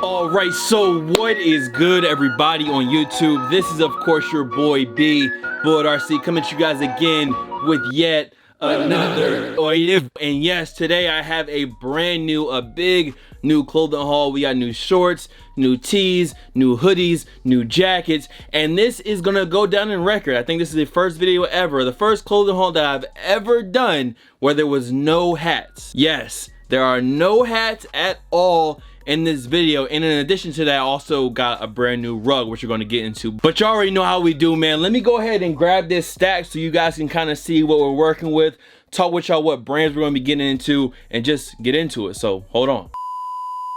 Alright, so what is good, everybody on YouTube? This is of course your boy B, Bullet RC, coming to you guys again with yet another and yes, today I have a brand new, a big new clothing haul. We got new shorts, new tees, new hoodies, new jackets, and this is gonna go down in record. I think this is the first video ever, the first clothing haul that I've ever done where there was no hats. Yes, there are no hats at all in this video, and in addition to that, I also got a brand new rug, which we're going to get into. But you already know how we do, man. Let me go ahead and grab this stack so you guys can kind of see what we're working with, talk with y'all what brands we're going to be getting into, and just get into it. So hold on.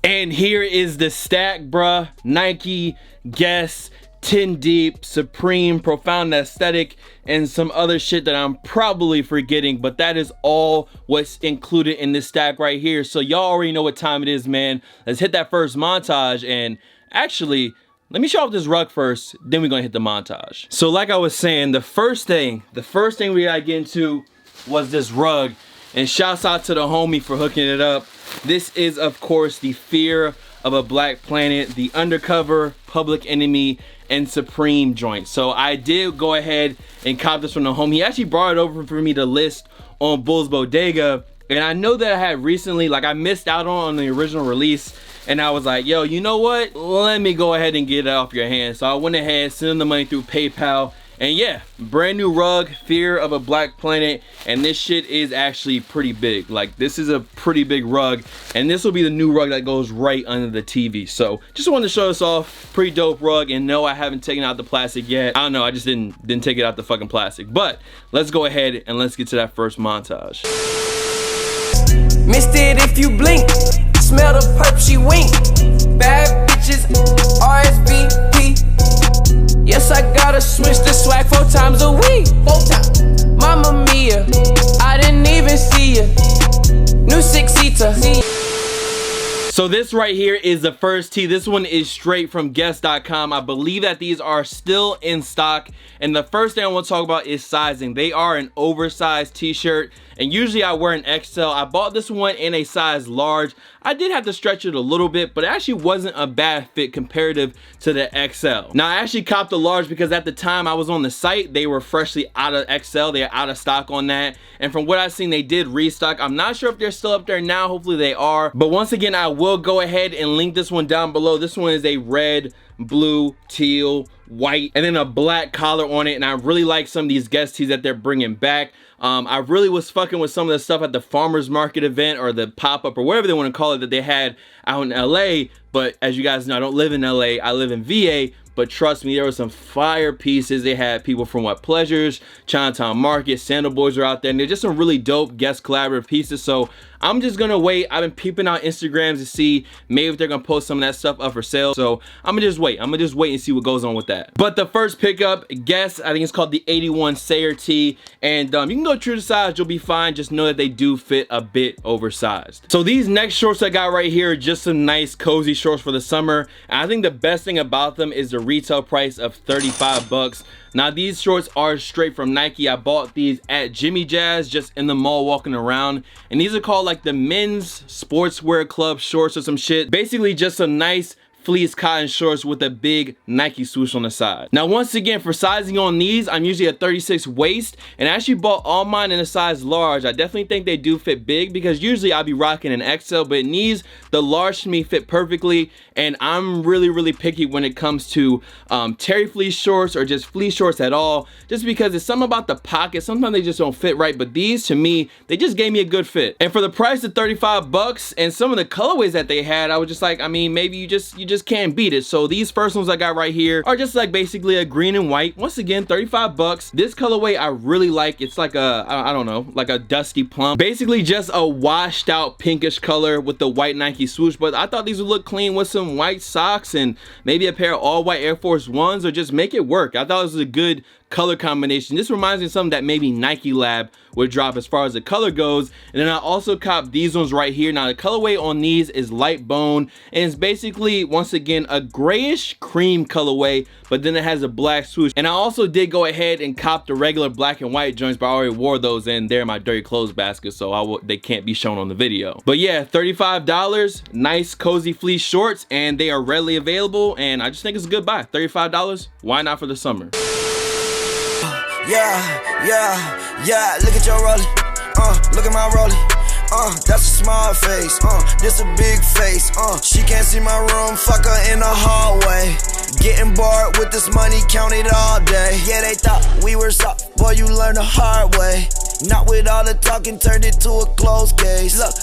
And here is the stack, bruh. Nike, Guess, 10 Deep, SREMM, Profound Aesthetic, and some other shit that I'm probably forgetting, but that is all what's included in this stack right here. So y'all already know what time it is, man. Let's hit that first montage, and actually, let me show off this rug first, then we're gonna hit the montage. So like I was saying, the first thing we gotta get into was this rug, and shouts out to the homie for hooking it up. This is, of course, the Fear of a Black Planet, the Undercover, Public Enemy, and SREMM joint. So I did go ahead and cop this from the home. He actually brought it over for me to list on Bull's Bodega, and I know that I had recently, like, I missed out on the original release, and I was like, yo, you know what, let me go ahead and get it off your hands. So I went ahead, sent him the money through PayPal, and yeah, brand new rug, Fear of a Black Planet, and this shit is actually pretty big. Like, this is a pretty big rug, and this will be the new rug that goes right under the TV. So just wanted to show this off. Pretty dope rug, and no, I haven't taken out the plastic yet. I don't know, I just didn't take it out the fucking plastic. But let's go ahead and let's get to that first montage. Missed it if you blink. Smell the perp, she wink. Bad bitches, RSVP. Yes, I gotta switch the swag 4 times a week. 4 times. Mamma mia, I didn't even see ya. New 6-seater. So this right here is the first tee. This one is straight from Guess.com. I believe that these are still in stock. And the first thing I want to talk about is sizing. They are an oversized t-shirt, and usually I wear an XL. I bought this one in a size large. I did have to stretch it a little bit, but it actually wasn't a bad fit comparative to the XL. Now I actually copped the large because at the time I was on the site, they were freshly out of XL. They're out of stock on that. And from what I've seen, they did restock. I'm not sure if they're still up there now. Hopefully they are. But once again, I will go ahead and link this one down below. This one is a red, blue, teal, white, and then a black collar on it. And I really like some of these Guess tees that they're bringing back. I really was fucking with some of the stuff at the farmers market event, or the pop-up, or whatever they want to call it, that they had out in LA. But as you guys know, I don't live in LA, I live in VA. But trust me, there were some fire pieces. They had people from What Pleasures, Chinatown Market, Sandal Boys are out there, and they're just some really dope Guess collaborative pieces. So I'm just gonna wait. I've been peeping out Instagrams to see maybe if they're gonna post some of that stuff up for sale. So I'm gonna just wait. I'm gonna just wait and see what goes on with that. But the first pickup, Guess, I think it's called the 81 Sayer tee, and you can go true to size, you'll be fine. Just know that they do fit a bit oversized. So these next shorts I got right here are just some nice cozy shorts for the summer, and I think the best thing about them is the retail price of 35 bucks. Now these shorts are straight from Nike. I bought these at Jimmy Jazz, just in the mall walking around, and these are called like the Men's Sportswear Club shorts or some shit. Basically just some nice fleece cotton shorts with a big Nike swoosh on the side. Now once again, for sizing on these, I'm usually a 36 waist, and I actually bought all mine in a size large. I definitely think they do fit big, because usually I'll be rocking an XL, but in these, the large to me fit perfectly. And I'm really picky when it comes to terry fleece shorts, or just fleece shorts at all, just because it's something about the pocket. Sometimes they just don't fit right, but these, to me, they just gave me a good fit. And for the price of 35 bucks and some of the colorways that they had, I was just like, I mean, maybe you just can't beat it. So these first ones I got right here are just like basically a green and white. Once again, 35 bucks. This colorway I really like. It's like a, I don't know, like a dusty plum. Basically just a washed out pinkish color with the white Nike swoosh, but I thought these would look clean with some white socks and maybe a pair of all white Air Force Ones, or just make it work. I thought it was a good color combination. This reminds me of something that maybe Nike Lab would drop as far as the color goes. And then I also copped these ones right here. Now the colorway on these is light bone, and it's basically, once again, a grayish cream colorway, but then it has a black swoosh. And I also did go ahead and cop the regular black and white joints, but I already wore those and they're in my dirty clothes basket, so they can't be shown on the video. But yeah, $35, nice cozy fleece shorts, and they are readily available, and I just think it's a good buy. $35, why not for the summer? Yeah, look at your rollie, look at my rollie, that's a small face, this a big face, she can't see my room, fuck her in the hallway, getting bored with this money, count it all day, yeah, they thought we were soft, boy, you learn the hard way, not with all the talking, turned it to a closed case, look.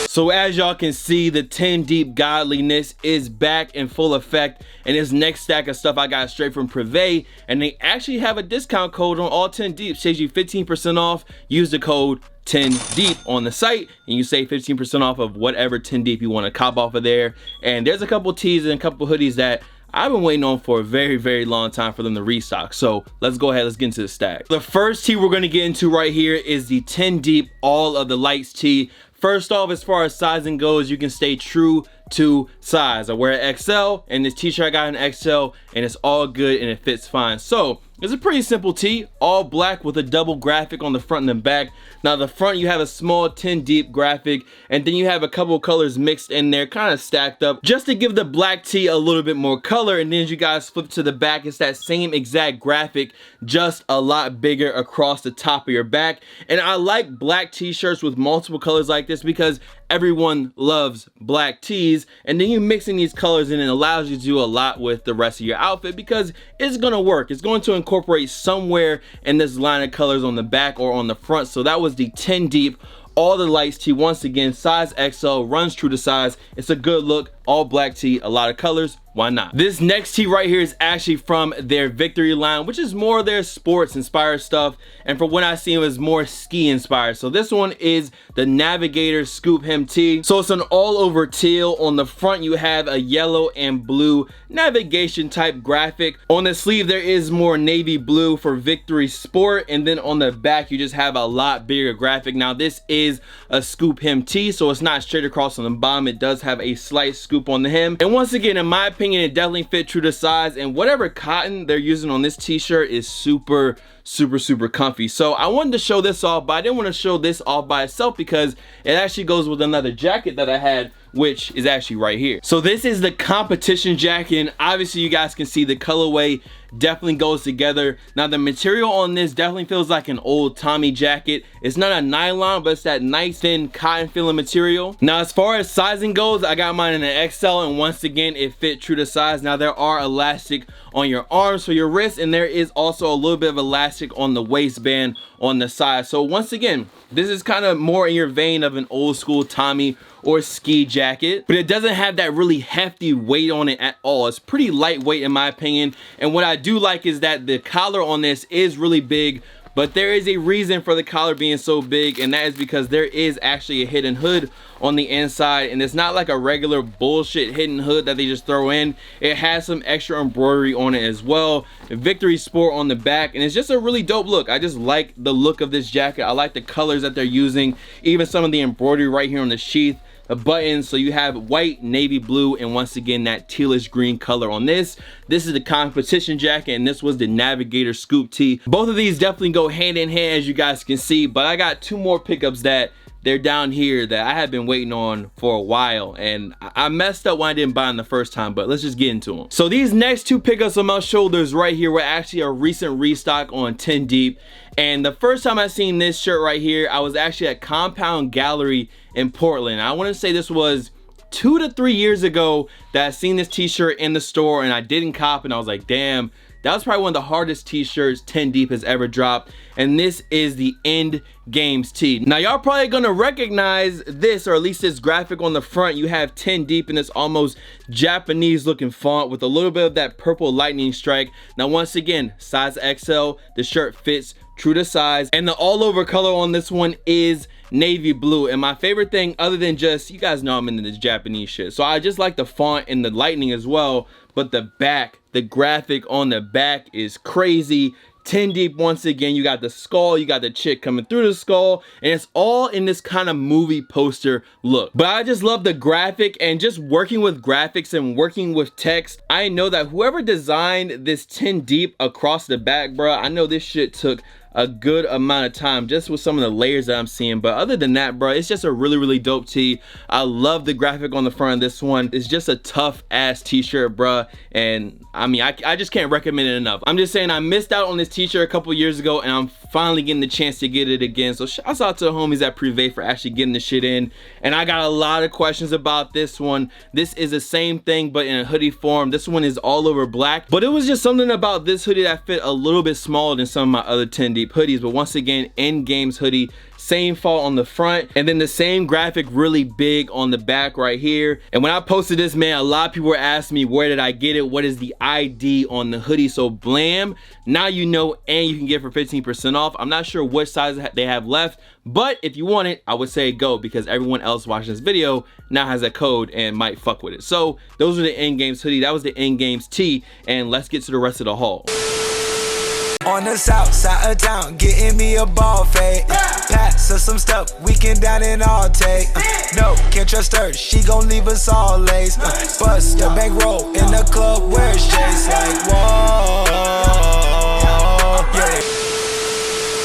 So as y'all can see, the 10 deep godliness is back in full effect, and this next stack of stuff I got straight from Privé, and they actually have a discount code on all 10 deep. Saves you 15% off. Use the code 10 deep on the site and you save 15% off of whatever 10 deep you want to cop off of there. And there's a couple tees and a couple hoodies that I've been waiting on for a very long time for them to restock. So let's go ahead, let's get into the stack. The first tee we're going to get into right here is the 10 deep all of the lights tee. First off, as far as sizing goes, you can stay true to size. I wear an XL, and this t-shirt I got an XL, and it's all good and it fits fine. So it's a pretty simple tee, all black with a double graphic on the front and the back. Now the front, you have a small 10 deep graphic, and then you have a couple of colors mixed in there, kind of stacked up, just to give the black tee a little bit more color. And then as you guys flip to the back, it's that same exact graphic, just a lot bigger across the top of your back. And I like black t-shirts with multiple colors like this because everyone loves black tees, and then you mixing these colors in, it allows you to do a lot with the rest of your outfit because it's gonna work. It's going to incorporate somewhere in this line of colors on the back or on the front. So that was the 10 deep all the lights tee. Once again, size XL, runs true to size. It's a good look, all black tee, a lot of colors, why not? This next tee right here is actually from their Victory line, which is more their sports inspired stuff, and from what I see, it was more ski inspired. So this one is the Navigator Scoop Hem tee. So it's an all over teal. On the front you have a yellow and blue navigation type graphic. On the sleeve there is more navy blue for Victory Sport, and then on the back you just have a lot bigger graphic. Now this is a scoop hem tee, so it's not straight across on the bottom. It does have a slight scoop on the hem, and once again, in my opinion, it definitely fit true to size, and whatever cotton they're using on this t-shirt is super comfy. So I wanted to show this off, but I didn't want to show this off by itself because it actually goes with another jacket that I had, which is actually right here. So this is the competition jacket, and obviously you guys can see the colorway definitely goes together. Now the material on this definitely feels like an old Tommy jacket. It's not a nylon, but it's that nice thin cotton feeling material. Now as far as sizing goes, I got mine in an XL, and once again it fit true to size. Now there are elastic on your arms for your wrists, and there is also a little bit of elastic on the waistband on the side. So once again, this is kind of more in your vein of an old school Tommy or ski jacket, but it doesn't have that really hefty weight on it at all. It's pretty lightweight in my opinion, and what I do like is that the collar on this is really big, but there is a reason for the collar being so big, and that is because there is actually a hidden hood on the inside, and it's not like a regular bullshit hidden hood that they just throw in. It has some extra embroidery on it as well, Victory Sport on the back, and it's just a really dope look. I just like the look of this jacket. I like the colors that they're using, even some of the embroidery right here on the sheath, the buttons. So you have white, navy blue, and once again that tealish green color on this. This is the competition jacket, and this was the Navigator Scoop tee. Both of these definitely go hand in hand, as you guys can see, but I got two more pickups that they're down here that I have been waiting on for a while, and I messed up when I didn't buy them the first time, but let's just get into them. So these next two pickups on my shoulders right here were actually a recent restock on 10 deep, and the first time I seen this shirt right here, I was actually at Compound Gallery in Portland. I want to say this was 2 to 3 years ago that I seen this t-shirt in the store, and I didn't cop, and I was like, damn, that was probably one of the hardest t-shirts 10 deep has ever dropped, and this is the End Games tee. Now y'all probably gonna recognize this, or at least this graphic on the front. You have 10 deep in this almost Japanese looking font with a little bit of that purple lightning strike. Now once again, size XL, the shirt fits true to size, and the all over color on this one is navy blue. And my favorite thing, other than just, you guys know I'm into this Japanese shit, so I just like the font and the lightning as well, but the back, the graphic on the back is crazy. 10 deep once again. You got the skull, you got the chick coming through the skull, and it's all in this kind of movie poster look. But I just love the graphic, and just working with graphics and working with text, I know that whoever designed this 10 deep across the back, bro, I know this shit took a good amount of time just with some of the layers that I'm seeing. But other than that, bro, it's just a really dope tee. I love the graphic on the front of this one. It's just a tough ass t-shirt, bro, and I mean, I just can't recommend it enough. I'm just saying, I missed out on this t-shirt a couple years ago, and I'm finally getting the chance to get it again. So shouts out to the homies at Privé for actually getting the shit in. And I got a lot of questions about this one. This is the same thing but in a hoodie form. This one is all over black, but it was just something about this hoodie that fit a little bit smaller than some of my other 10 deep hoodies. But once again, In Games hoodie, same font on the front, and then the same graphic really big on the back right here. And when I posted this, man, a lot of people were asking me, where did I get it? What is the ID on the hoodie? So blam, now you know, and you can get it for 15% off. I'm not sure what size they have left, but if you want it, I would say go, because everyone else watching this video now has a code and might fuck with it. So those are the In Games hoodie, that was the In Games tee, and let's get to the rest of the haul. On the south side of town, getting me a ball fade. Pass us some stuff, we can down and all take. No, can't trust her, she gon' leave us all laced. Bust a bankroll in the club where it's chased like whoa, yeah.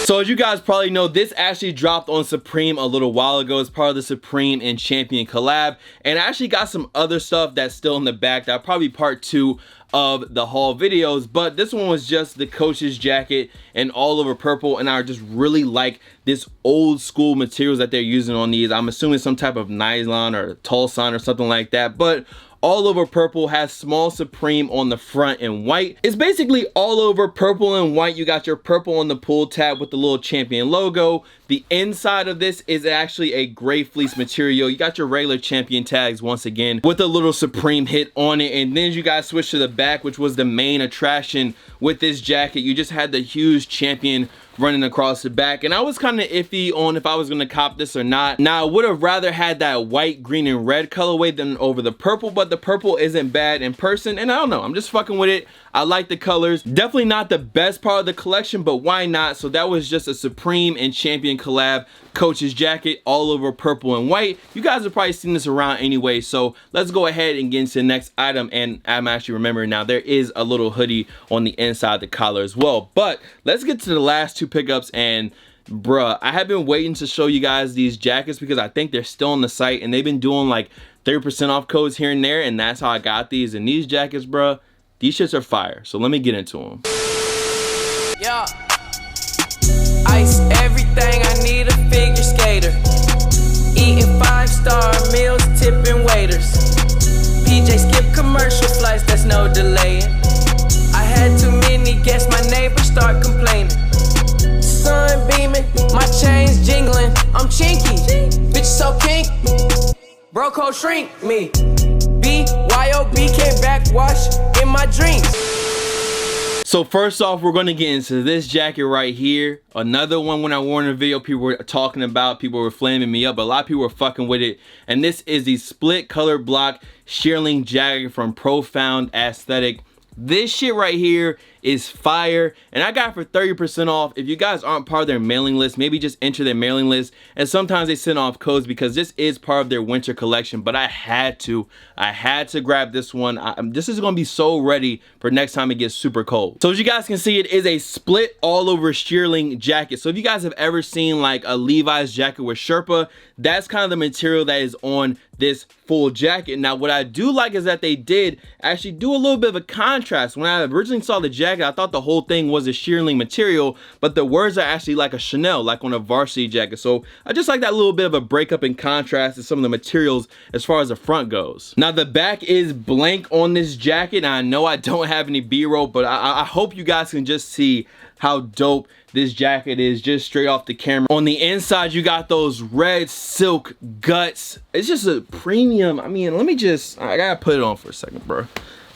So as you guys probably know, this actually dropped on Supreme a little while ago as part of the Supreme and Champion collab, and I actually got some other stuff that's still in the back. That'll probably be part 2 of the haul videos, but this one was just the coach's jacket and all over purple, and I just really like this old school materials that they're using on these. I'm assuming some type of nylon or tulsan or something like that, but all over purple, has small Supreme on the front in white. It's basically all over purple and white. You got your purple on the pull tab with the little Champion logo. The inside of this is actually a gray fleece material. You got your regular Champion tags once again with a little Supreme hit on it, and then you guys switch to the back, which was the main attraction with this jacket. You just had the huge Champion running across the back, and I was kind of iffy on if I was gonna cop this or not. Now I would have rather had that white, green, and red colorway than over the purple, but the purple isn't bad in person, and I don't know, I'm just fucking with it. I like the colors. Definitely not the best part of the collection, but why not? So that was just a Supreme and Champion collab coach's jacket, all over purple and white. You guys have probably seen this around anyway, so let's go ahead and get into the next item. And I'm actually remembering now, there is a little hoodie on the inside the collar as well. But let's get to the last 2 pickups. And bruh, I have been waiting to show you guys these jackets because I think they're still on the site, and they've been doing like 30% off codes here and there, and that's how I got these. And these jackets, bruh, these shits are fire. So let me get into them. Yeah. Ice everything, I need a figure skater. Eating 5-star meals, tipping waiters. PJ skip commercial flights, that's no delaying. I had too many guests, my neighbors start complaining. Sun beaming, my chains jingling, I'm chinky. Bitch so pink, bro code shrink me. BYOB came backwash in my dreams. So first off, we're gonna get into this jacket right here. Another one when I wore in a video, people were talking about, people were flaming me up, but a lot of people were fucking with it. And this is the split color block Shearling Jacket from Profound Aesthetic. This shit right here is fire, and I got it for 30% off. If you guys aren't part of their mailing list, maybe just enter their mailing list, and sometimes they send off codes because this is part of their winter collection. But I had to grab this one. This is gonna be so ready for next time it gets super cold. So as you guys can see, it is a split all over Shearling jacket. So if you guys have ever seen like a Levi's jacket with Sherpa, that's kind of the material that is on this full jacket. Now what I do like is that they did actually do a little bit of a contrast. When I originally saw the jacket, I thought the whole thing was a Shearling material, but the words are actually like a Chanel, like on a varsity jacket. So I just like that little bit of a breakup in contrast to some of the materials as far as the front goes. Now the back is blank on this jacket, and I know I don't have any B-roll, but I hope you guys can just see how dope this jacket is just straight off the camera. On the inside, you got those red silk guts. It's just a premium. I mean, I gotta put it on for a second, bro.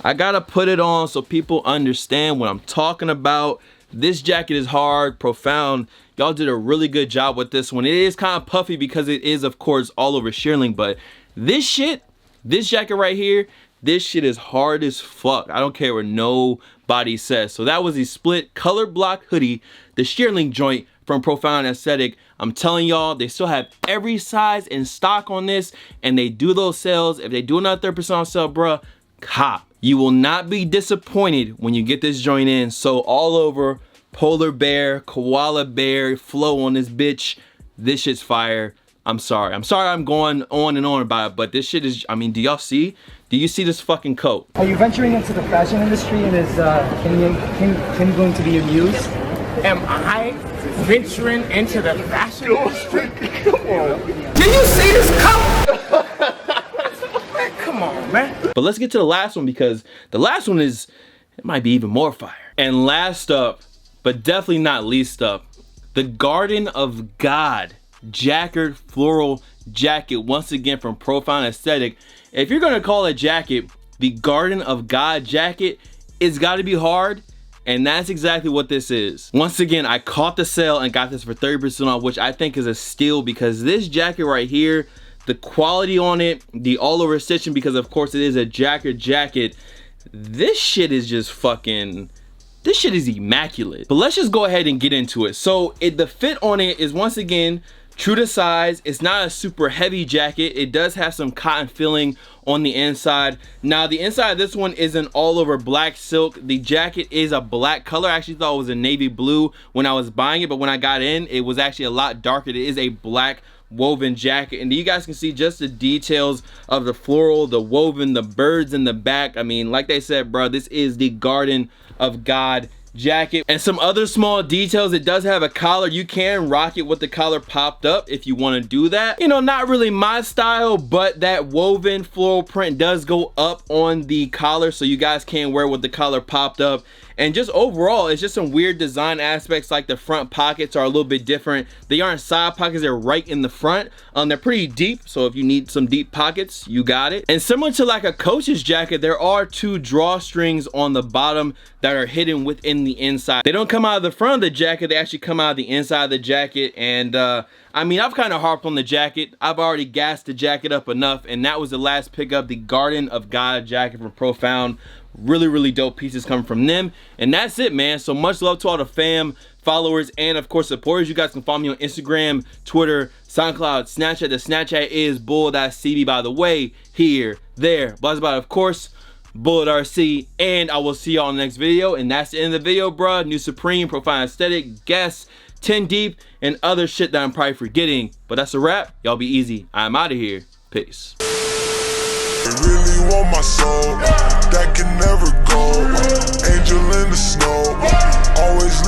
I gotta put it on so people understand what I'm talking about. This jacket is hard. Profound, Y'all did a really good job with this one. It is kind of puffy because it is, of course, all over shearling, but this shit, this jacket right here, this shit is hard as fuck. I don't care what nobody says. So that was the Split Color Block Hoodie, the shearling joint from Profound Aesthetic. I'm telling y'all, they still have every size in stock on this, and they do those sales. If they do another 30% off sale, bruh, cop. You will not be disappointed when you get this joint in. So all over, polar bear, koala bear, flow on this bitch. This shit's fire. I'm sorry I'm going on and on about it, but this shit is, I mean, do y'all see? Do you see this fucking coat? Are you venturing into the fashion industry, and is Kim going to be amused? Am I venturing into the fashion industry? Come on. Do you see this coat? Man, come on, man. But let's get to the last one, because the last one is, it might be even more fire. And last up, but definitely not least up, the Garden of God Jacquard floral jacket, once again from Profound Aesthetic. If you're gonna call a jacket the Garden of God jacket, it's gotta be hard, and that's exactly what this is. Once again, I caught the sale and got this for 30% off, which I think is a steal, because this jacket right here, the quality on it, the all over stitching, because of course it is a Jacquard jacket, this shit is just fucking, this shit is immaculate. But let's just go ahead and get into it. So the fit on it is, once again, true to size. It's not a super heavy jacket. It does have some cotton filling on the inside. Now the inside of this one is an all over black silk. The jacket is a black color. I actually thought it was a navy blue when I was buying it, but when I got in, it was actually a lot darker. It is a black woven jacket, and you guys can see just the details of the floral, the woven, the birds in the back. I mean, like they said, bro, this is the Garden of God jacket. And some other small details, it does have a collar. You can rock it with the collar popped up if you want to do that. You know, not really my style, but that woven floral print does go up on the collar, so you guys can wear it with the collar popped up. And just overall, it's just some weird design aspects, like the front pockets are a little bit different. They aren't side pockets, they're right in the front. They're pretty deep, so if you need some deep pockets, you got it. And similar to like a Coach's jacket, there are two drawstrings on the bottom that are hidden within the inside. They don't come out of the front of the jacket, they actually come out of the inside of the jacket. And I mean, I've kind of harped on the jacket. I've already gassed the jacket up enough, and that was the last pickup, the Garden of God jacket from Profound. Really dope pieces coming from them. And that's it, man. So much love to all the fam, followers, and of course supporters. You guys can follow me on Instagram, Twitter, SoundCloud, Snapchat. The Snapchat is bull.cb, by the way. Here, there, blah, blah, of course, bullet.rc. And I will see y'all in the next video. And that's the end of the video, bruh. New Supreme, Profound Aesthetic, guests, 10 deep, and other shit that I'm probably forgetting. But that's a wrap. Y'all be easy. I'm out of here. Peace. They really want my soul, that can never go. Angel in the snow, always